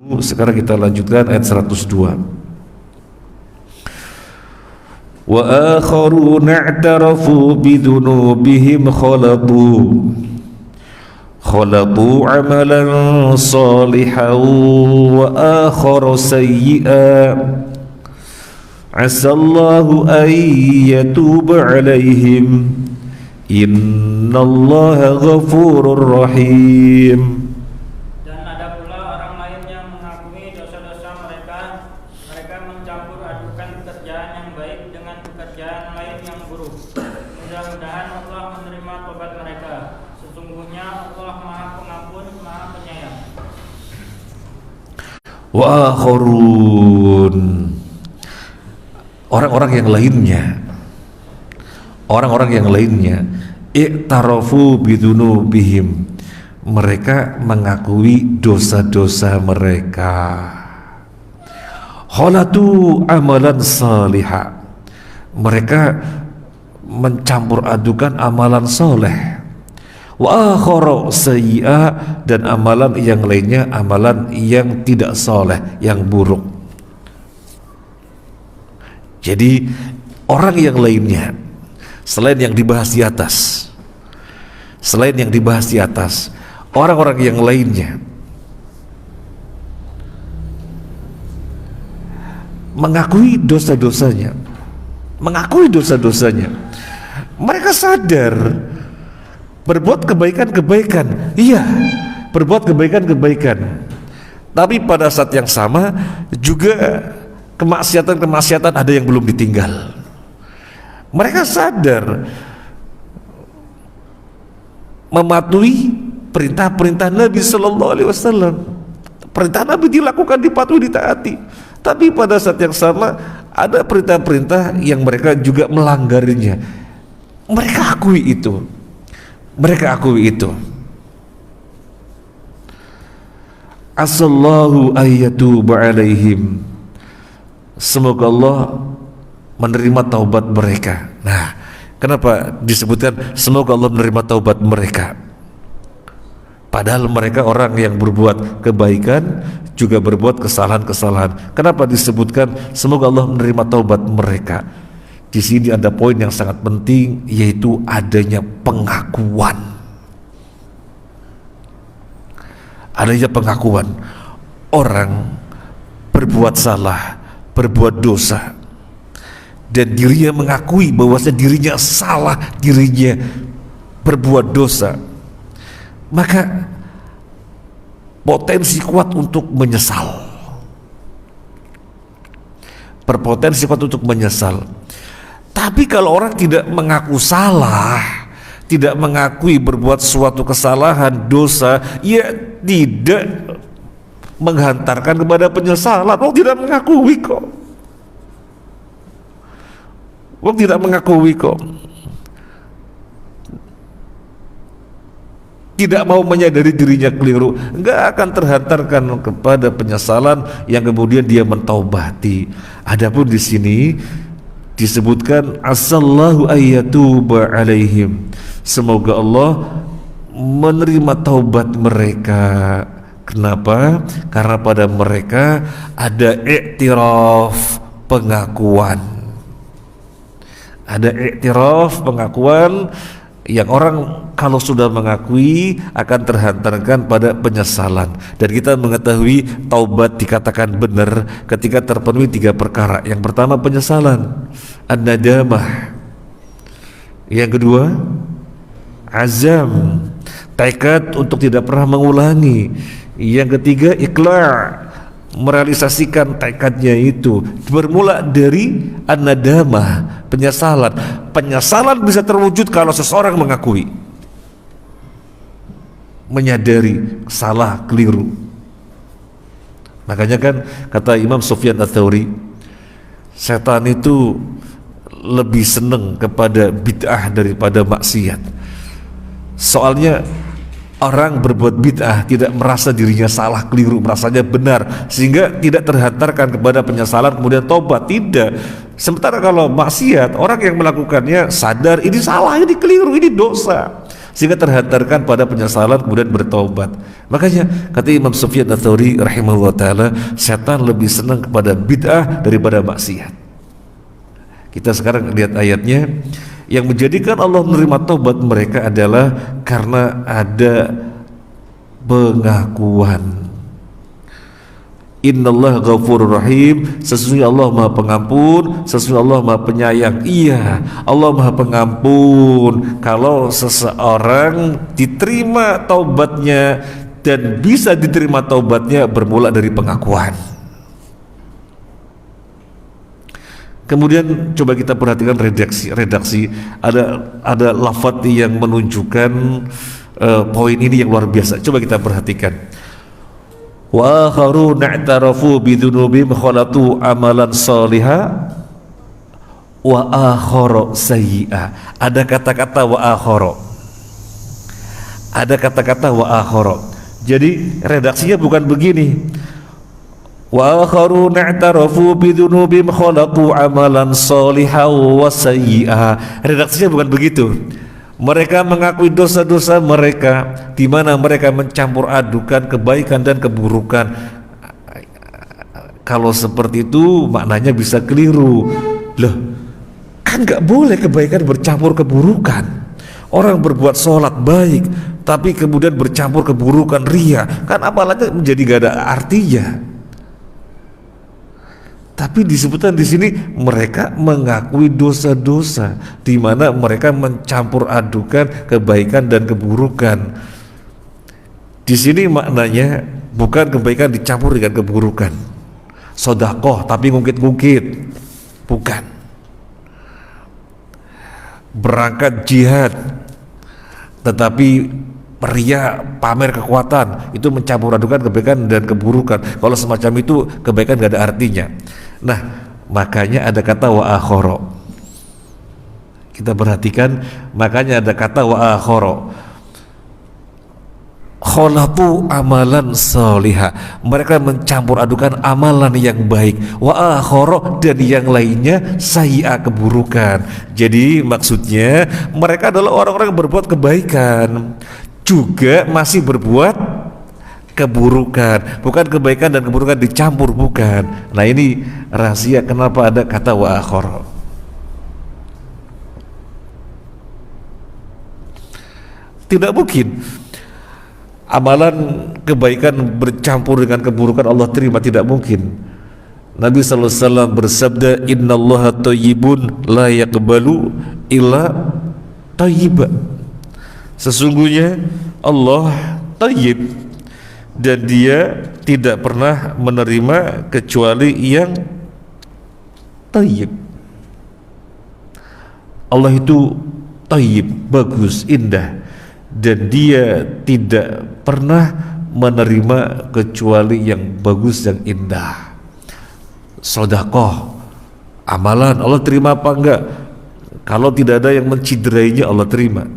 Sekarang kita lanjutkan ayat 102. Wa akharuna i'tarafu bidunubihim khalatu amalan salihan wa akhara sayyi'an asallahu an yatuba alaihim innallaha ghafurur rahim. Wa akharun, orang-orang yang lainnya i'tarafu bidunubihim, mereka mengakui dosa-dosa mereka. Khalatu amalan salihah, mereka mencampur adukan amalan soleh. Wa akhara sayyi'ah, dan amalan yang lainnya amalan yang tidak soleh, yang buruk. Jadi orang yang lainnya selain yang dibahas di atas, orang-orang yang lainnya mengakui dosa-dosanya, mereka sadar berbuat kebaikan-kebaikan, iya, berbuat kebaikan-kebaikan, tapi pada saat yang sama juga kemaksiatan-kemaksiatan ada yang belum ditinggal. Mereka sadar mematuhi perintah-perintah Nabi Sallallahu Alaihi Wasallam. Perintah Nabi dilakukan, dipatuhi, ditaati, tapi pada saat yang sama ada perintah-perintah yang mereka juga melanggarnya. Mereka akui itu. Asallahu ayyatuba alaihim, semoga Allah menerima taubat mereka. Nah, kenapa disebutkan semoga Allah menerima taubat mereka? Padahal mereka orang yang berbuat kebaikan, juga berbuat kesalahan-kesalahan. Kenapa disebutkan semoga Allah menerima taubat mereka? Di sini ada poin yang sangat penting, yaitu adanya pengakuan. Orang berbuat salah, berbuat dosa, dan dirinya mengakui bahwasanya dirinya salah, dirinya berbuat dosa, maka potensi kuat untuk menyesal. Tapi kalau orang tidak mengaku salah, tidak mengakui berbuat suatu kesalahan, dosa, ia tidak menghantarkan kepada penyesalan. Orang tidak mengakui kok. Tidak mau menyadari dirinya keliru, enggak akan terhantarkan kepada penyesalan yang kemudian dia mentaubati. Adapun di sini disebutkan asallahu ayyatuba alaihim, semoga Allah menerima taubat mereka. Kenapa? Karena pada mereka ada iktiraf, pengakuan. Ada iktiraf, pengakuan, yang orang kalau sudah mengakui akan terhantarkan pada penyesalan. Dan kita mengetahui taubat dikatakan benar ketika terpenuhi 3 perkara. Yang pertama penyesalan, an-nadamah. Yang kedua azam, tekad untuk tidak pernah mengulangi. Yang ketiga iqla', merealisasikan tekadnya itu. Bermula dari an-nadamah, penyesalan. Penyesalan bisa terwujud kalau seseorang mengakui, menyadari salah, keliru. Makanya kan kata Imam Sufyan Ats-Tsauri, setan itu lebih senang kepada bid'ah daripada maksiat. Soalnya orang berbuat bid'ah tidak merasa dirinya salah, keliru, merasanya benar, sehingga tidak terhantarkan kepada penyesalan kemudian tobat. Tidak. Sementara kalau maksiat, orang yang melakukannya sadar ini salah, ini keliru, ini dosa, sehingga terhantarkan pada penyesalan kemudian bertaubat. Makanya kata Imam Sufyan Ats-Tsauri rahimahullah taala, setan lebih senang kepada bid'ah daripada maksiat. Kita sekarang lihat ayatnya, yang menjadikan Allah menerima taubat mereka adalah karena ada pengakuan. Innallaha ghafurur rahim, sesungguhnya Allah Maha Pengampun, sesungguhnya Allah Maha Penyayang. Iya, Allah Maha Pengampun. Kalau seseorang diterima taubatnya, dan bisa diterima taubatnya bermula dari pengakuan. Kemudian coba kita perhatikan redaksi ada lafadz yang menunjukkan poin ini yang luar biasa. Coba kita perhatikan. Wa akharuna i'tarafu bidunubihim khalatu amalan salihah wa akhara sayyi'a. Ada kata-kata wa akhara. Ada kata-kata wa akhara. Jadi redaksinya bukan begini. Wa akharuna i'tarafu bidunubihim khalatu amalan salihah wa sayyi'a. Redaksinya bukan begitu. Mereka mengakui dosa-dosa mereka, di mana mereka mencampur adukan kebaikan dan keburukan. Kalau seperti itu maknanya bisa keliru. Loh, kan nggak boleh kebaikan bercampur keburukan. Orang berbuat sholat baik, tapi kemudian bercampur keburukan, ria, kan apalagi menjadi gak ada artinya. Tapi disebutkan di sini mereka mengakui dosa-dosa, di mana mereka mencampur adukan kebaikan dan keburukan. Di sini maknanya bukan kebaikan dicampur dengan keburukan. Sedekah tapi ngungkit-ngungkit, bukan. Berangkat jihad tetapi ria, pamer kekuatan, itu mencampur adukan kebaikan dan keburukan. Kalau semacam itu kebaikan gak ada artinya. Nah, makanya ada kata wa akhara. Kita perhatikan, makanya ada kata wa akhara. Khalatu amalan salihah. Mereka mencampur adukan amalan yang baik. Wa akhara, dan yang lainnya sayyi'a, keburukan. Jadi maksudnya mereka adalah orang-orang yang berbuat kebaikan, juga masih berbuat keburukan, bukan kebaikan dan keburukan dicampur, bukan. Nah, ini rahasia kenapa ada kata wa akhara. Tidak mungkin amalan kebaikan bercampur dengan keburukan Allah terima, tidak mungkin. Nabi sallallahu alaihi wasallam bersabda, innallaha thayyibun la yaqbalu illa thayyiba. Sesungguhnya Allah thayyib, dan dia tidak pernah menerima kecuali yang thayyib. Allah itu thayyib, bagus, indah, dan dia tidak pernah menerima kecuali yang bagus, yang indah. Sedekah, amalan, Allah terima apa enggak? Kalau tidak ada yang menciderainya, Allah terima.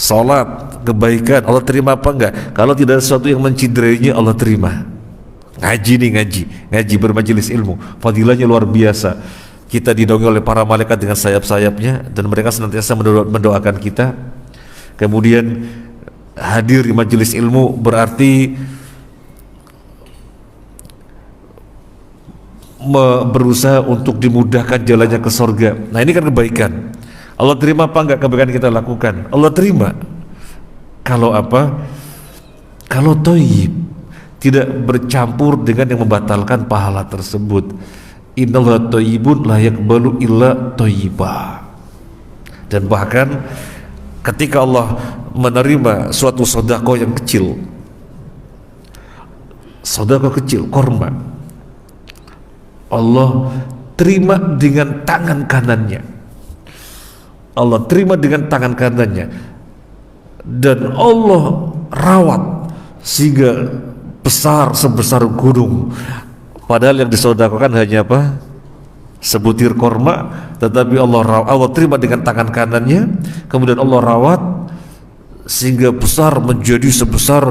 Salat, kebaikan, Allah terima apa enggak? Kalau tidak ada sesuatu yang menciderainya, Allah terima. Ngaji nih, ngaji bermajelis ilmu, fadilahnya luar biasa. Kita dinaungi oleh para malaikat dengan sayap-sayapnya, dan mereka senantiasa mendoakan kita. Kemudian hadir di majelis ilmu berarti berusaha untuk dimudahkan jalannya ke surga. Nah, ini kan kebaikan. Allah terima apa enggak kebaikan kita lakukan? Allah terima. Kalau apa? Kalau thayyib, tidak bercampur dengan yang membatalkan pahala tersebut. Innallaha thayyibun la yaqbalu illa thayyiba. Dan bahkan ketika Allah menerima suatu sedekah yang kecil, sedekah kecil, korma, Allah terima dengan tangan kanannya. Allah terima dengan tangan kanannya, dan Allah rawat sehingga besar sebesar gunung. Padahal yang disedekahkan hanya apa? Sebutir korma, tetapi Allah terima dengan tangan kanannya, kemudian Allah rawat sehingga besar menjadi sebesar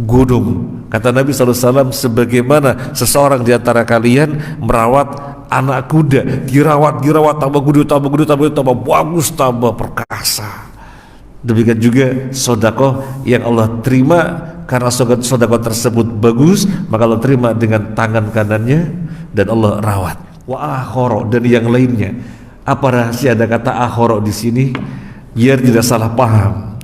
gunung. Kata Nabi SAW, sebagaimana seseorang di antara kalian merawat anak kuda, dirawat, tambah gede, tambah bagus, tambah perkasa. Demikian juga sedekah yang Allah terima, karena sedekah tersebut bagus, maka Allah terima dengan tangan kanannya dan Allah rawat. Wa akhara, dan yang lainnya. Apa rahasia ada kata akhara di sini? Biar tidak salah paham.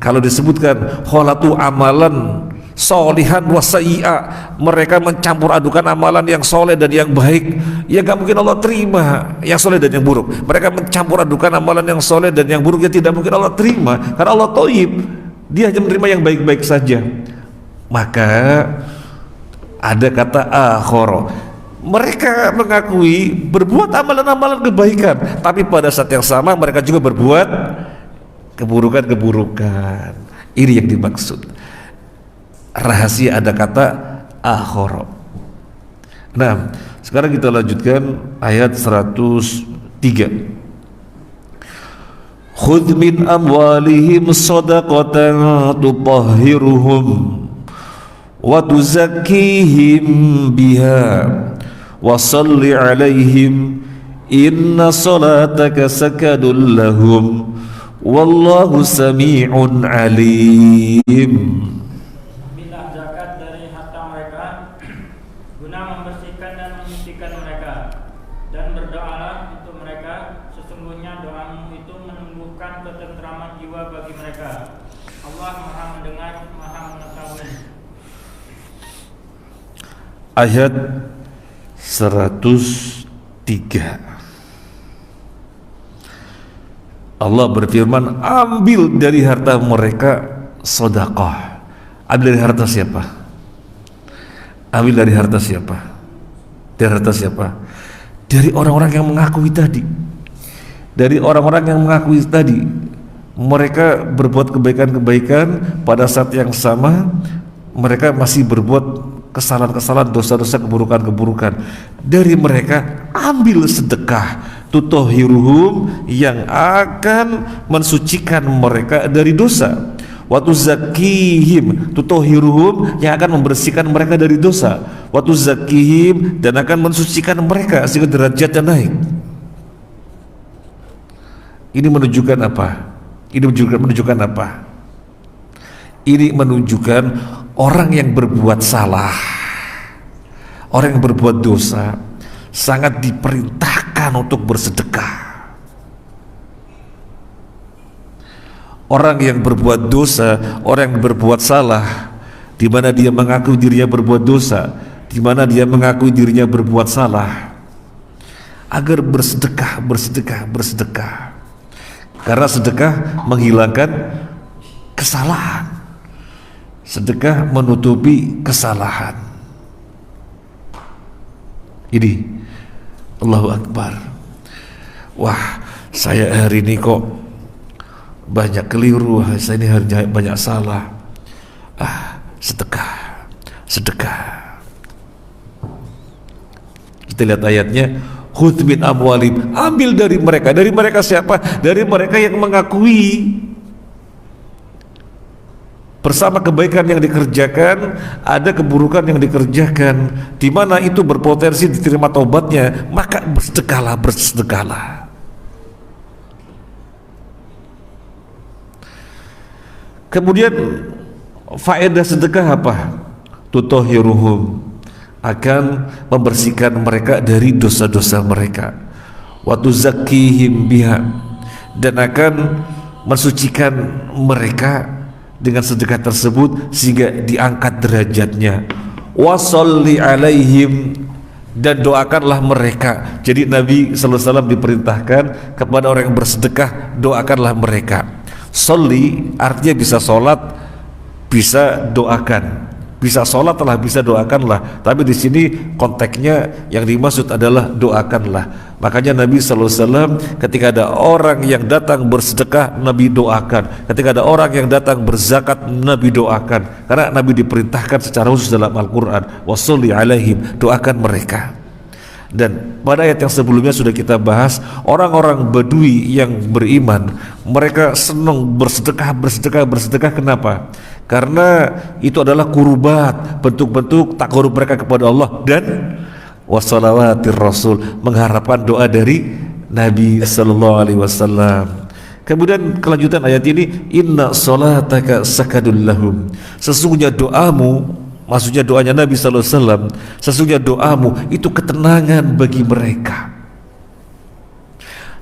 Kalau disebutkan kholatu amalan solihan wa sayyi'a, mereka mencampur adukan amalan yang soleh dan yang baik, ya gak mungkin Allah terima yang soleh dan yang buruk. Mereka mencampur adukan amalan yang soleh dan yang buruk, ya tidak mungkin Allah terima, karena Allah thayyib, Dia hanya menerima yang baik-baik saja. Maka ada kata akhara, mereka mengakui berbuat amalan-amalan kebaikan, tapi pada saat yang sama mereka juga berbuat keburukan-keburukan. Ini yang dimaksud. Rahasia ada kata akhara. Nah, sekarang kita lanjutkan ayat 103. Khudh min amwalihim shadaqatan tutahhiruhum wa tuzakkihim biha wa shalli alaihim inna salataka sakanun lahum wallahu sami'un alim. Ambillah zakat dari harta mereka guna membersihkan dan menyucikan mereka, dan berdoalah untuk mereka, sesungguhnya doamu itu menumbuhkan ketentraman jiwa bagi mereka. Allah Maha mendengar, Maha mengetahui. Ayat 103. Allah berfirman, ambil dari harta mereka sedekah. Ambil dari harta siapa? Ambil dari harta siapa? Dari harta siapa? Dari orang-orang yang mengakui tadi. Dari orang-orang yang mengakui tadi, mereka berbuat kebaikan-kebaikan, pada saat yang sama mereka masih berbuat kesalahan-kesalahan, dosa-dosa, keburukan-keburukan. Dari mereka ambil sedekah, tutahhiruhum, yang akan mensucikan mereka dari dosa, wa tuzakkihim, tutahhiruhum, yang akan membersihkan mereka dari dosa, wa tuzakkihim, dan akan mensucikan mereka sehingga derajatnya naik. Ini menunjukkan apa? Ini menunjukkan apa? Ini menunjukkan orang yang berbuat salah, orang yang berbuat dosa, sangat diperintahkan untuk bersedekah. Orang yang berbuat dosa, orang yang berbuat salah, di mana dia mengakui dirinya berbuat dosa, di mana dia mengakui dirinya berbuat salah, agar bersedekah, bersedekah. Karena sedekah menghilangkan kesalahan, sedekah menutupi kesalahan. Ini Allahu Akbar. Wah, saya hari ini kok banyak keliru, saya ini hari ini banyak salah. Sedekah. Kita lihat ayatnya, khudh min amwalihim, ambil dari mereka. Dari mereka siapa? Dari mereka yang mengakui bersama kebaikan yang dikerjakan, ada keburukan yang dikerjakan, di mana itu berpotensi diterima taubatnya, maka bersedekahlah. Kemudian faedah sedekah apa? Tutahhiruhum, akan membersihkan mereka dari dosa-dosa mereka, wa tuzakkihim biha, dan akan mensucikan mereka dengan sedekah tersebut sehingga diangkat derajatnya. Washolli alaihim, dan doakanlah mereka. Jadi Nabi SAW diperintahkan kepada orang yang bersedekah, doakanlah mereka. Sholli artinya bisa sholat, bisa doakan, bisa sholat lah, bisa doakanlah. Tapi di sini konteksnya yang dimaksud adalah doakanlah. Makanya Nabi SAW ketika ada orang yang datang bersedekah, Nabi doakan. Ketika ada orang yang datang berzakat, Nabi doakan. Karena Nabi diperintahkan secara khusus dalam Al-Quran, washolli alaihim, doakan mereka. Dan pada ayat yang sebelumnya sudah kita bahas, orang-orang Badui yang beriman, mereka senang bersedekah. Kenapa? Karena itu adalah kurbat, bentuk-bentuk takarub mereka kepada Allah, dan wassalawatir rasul, mengharapkan doa dari Nabi sallallahu alaihi wasallam. Kemudian kelanjutan ayat ini, inna sholataka sakadul lahum, sesungguhnya doamu, maksudnya doanya Nabi sallallahu alaihi wasallam, sesungguhnya doamu itu ketenangan bagi mereka.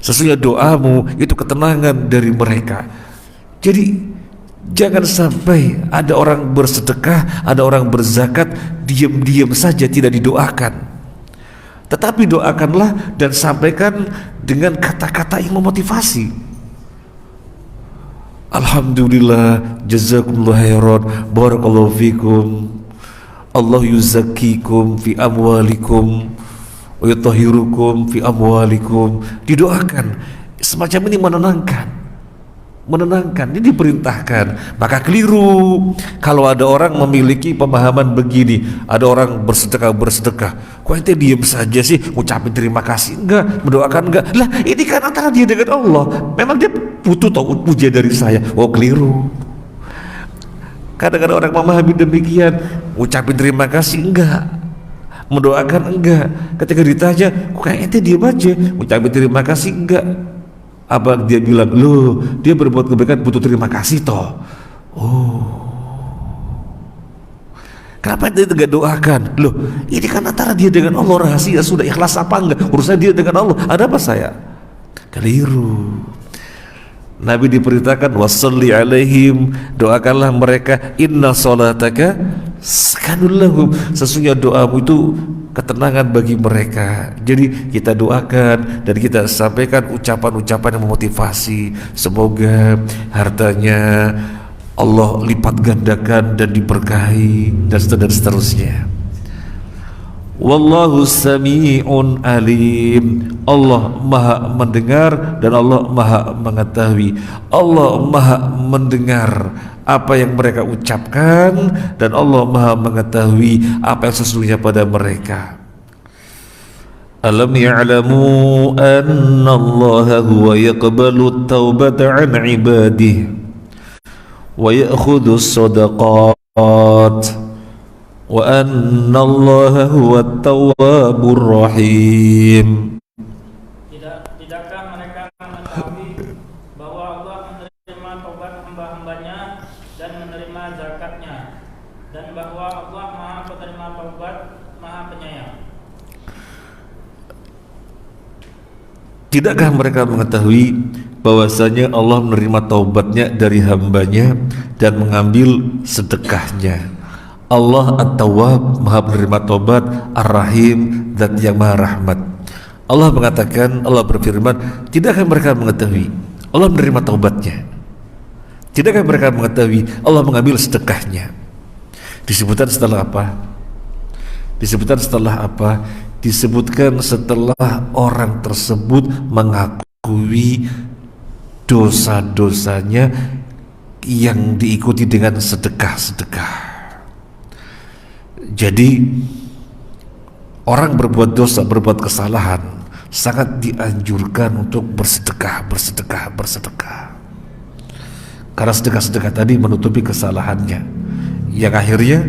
Sesungguhnya doamu itu ketenangan dari mereka. Jadi jangan sampai ada orang bersedekah, ada orang berzakat, diam-diam saja tidak didoakan. Tetapi doakanlah dan sampaikan dengan kata-kata yang memotivasi. Alhamdulillah, jazakumullah khairan, barakallahu fikum, Allah yuzakkikum fi amwalikum wa yutahhirukum fi amwalikum. Didoakan semacam ini, menenangkan, ini diperintahkan. Maka keliru kalau ada orang memiliki pemahaman begini, ada orang bersedekah, kok ente diam saja sih, ucapin terima kasih enggak, mendoakan enggak? Lah ini kan antara dia dengan Allah, memang dia butuh tahu pujian dari saya. Oh, keliru. Kadang-kadang orang memahami demikian, ucapin terima kasih enggak, mendoakan enggak. Ketika ditanya, kok kayak ente diam aja, ucapin terima kasih enggak? Apa dia bilang, loh dia berbuat kebaikan butuh terima kasih toh. Oh, kenapa dia tidak doakan? Loh ini kan antara dia dengan Allah, rahasia, sudah ikhlas apa enggak, urusan dia dengan Allah, ada apa saya? Keliru. Nabi diperintahkan wasalli alaihim, doakanlah mereka, inna sholataka sakanul lahum, sesungguhnya doamu itu ketenangan bagi mereka. Jadi kita doakan dan kita sampaikan ucapan-ucapan yang memotivasi. Semoga hartanya Allah lipat gandakan dan diberkahi dan seterusnya. Wallahu sami'un alim, Allah maha mendengar dan Allah maha mengetahui. Allah maha mendengar apa yang mereka ucapkan dan Allah maha mengetahui apa yang sesungguhnya pada mereka. Alam ya'lamu anna Allah huwa yaqbalu at-taubata 'an 'ibadihi wa ya'khudhu as-sadaqat wa anna Allah huwa at-tawwabur rahim. Tidakkah mereka mengetahui bahwa Allah menerima taubat hamba-hambanya dan menerima zakatnya, dan bahwa Allah Maha Penerima Taubat, Maha Penyayang? Tidakkah mereka mengetahui bahwasanya Allah menerima taubatnya dari hambanya dan mengambil sedekahnya? Allah At-Tawwab, Maha penerima taubat, Ar-Rahim, Zat yang Maha rahmat. Allah mengatakan, Allah berfirman, tidakkah mereka mengetahui Allah menerima taubatnya? Tidakkah mereka mengetahui Allah mengambil sedekahnya? Disebutkan setelah apa? Disebutkan setelah apa? Disebutkan setelah orang tersebut mengakui dosa-dosanya yang diikuti dengan sedekah-sedekah. Jadi orang berbuat dosa, berbuat kesalahan, sangat dianjurkan untuk bersedekah. Karena sedekah-sedekah tadi menutupi kesalahannya, yang akhirnya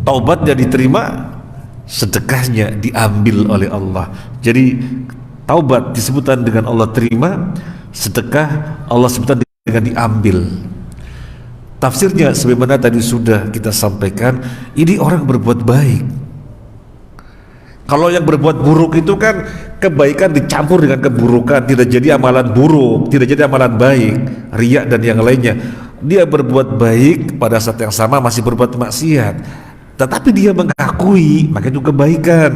taubatnya diterima, sedekahnya diambil oleh Allah. Jadi taubat disebutkan dengan Allah terima, sedekah Allah sebutkan dengan diambil. Tafsirnya sebagaimana tadi sudah kita sampaikan, ini orang berbuat baik. Kalau yang berbuat buruk itu kan kebaikan dicampur dengan keburukan, tidak jadi amalan buruk, tidak jadi amalan baik, riya dan yang lainnya. Dia berbuat baik, pada saat yang sama masih berbuat maksiat, tetapi dia mengakui, maka itu kebaikan.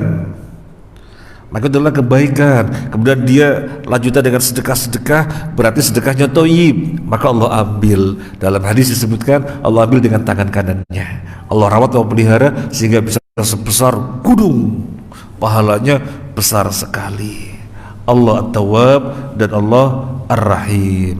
Maka itu adalah kebaikan. Kemudian dia lanjutkan dengan sedekah-sedekah, berarti sedekahnya thayyib, maka Allah ambil. Dalam hadis disebutkan Allah ambil dengan tangan kanannya, Allah rawat, Allah pelihara sehingga bisa sebesar gunung, pahalanya besar sekali. Allah At-Tawwab dan Allah Ar-Rahim.